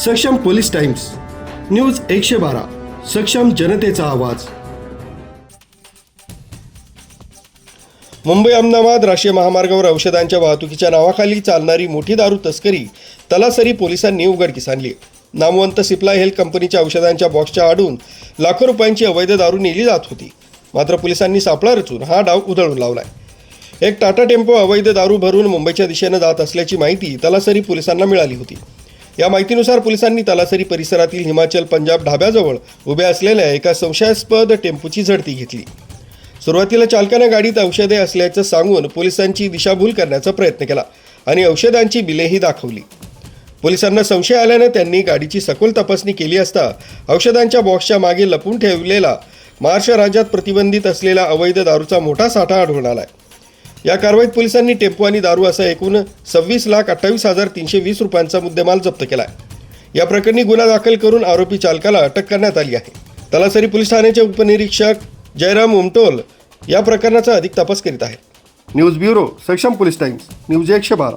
सक्षम police times, news 112, सक्षम जनतेचा आवाज। मुंबई अहमदाबाद राष्ट्रीय महामार्गावर औषधांच्या वाहतुकीच्या नावाखाली चालणारी मोठी दारू तस्करी तलासरी पोलिसांनी उघडकीस आणली। नामवंत सिप्ला हेल्थ कंपनीच्या औषधांच्या बॉक्सच्या आडून लाखो रुपयांची अवैध दारू नेली जात होती। मात्र पोलिसांनी सापळा रचून हा डाव उधळून लावलाय। एक टाटा टेम्पो अवैध दारू भरून मुंबईच्या दिशेने जात असल्याची माहिती तलासरी पोलिसांना मिळाली होती। या माहितीनुसार पोलिसांनी तलासरी परिसरातील हिमाचल पंजाब ढाब्याजवळ उभ्या असलेल्या एका संशयास्पद टेम्पोची झडती घेतली। सुरुवातीला चालकाने गाडीत औषधे असल्याचं सांगून पोलिसांची दिशाभूल करण्याचा प्रयत्न केला आणि औषधांची बिलेही दाखवली। पोलिसांना संशय आल्याने त्यांनी गाडीची सखोल तपासणी केली असता औषधांच्या बॉक्सच्या मागे लपून ठेवलेला महाराष्ट्र राज्यात प्रतिबंधित असलेला अवैध दारूचा मोठा साठा आढळून आलाय। या कारवाईत पोलिसांनी टेम्पो आणि दारू असा एकूण 26,28,320 रुपयांचा मुद्देमाल जप्त केलाय। या प्रकरणी गुन्हा दाखल करून आरोपी चालकाला अटक करण्यात आली आहे। तलासरी पोलीस ठाण्याचे उपनिरीक्षक जयराम उमटोल या प्रकरणाचा अधिक तपास करीत आहेत। न्यूज ब्युरो, सक्षम पोलीस टाइम्स, न्यूज 112।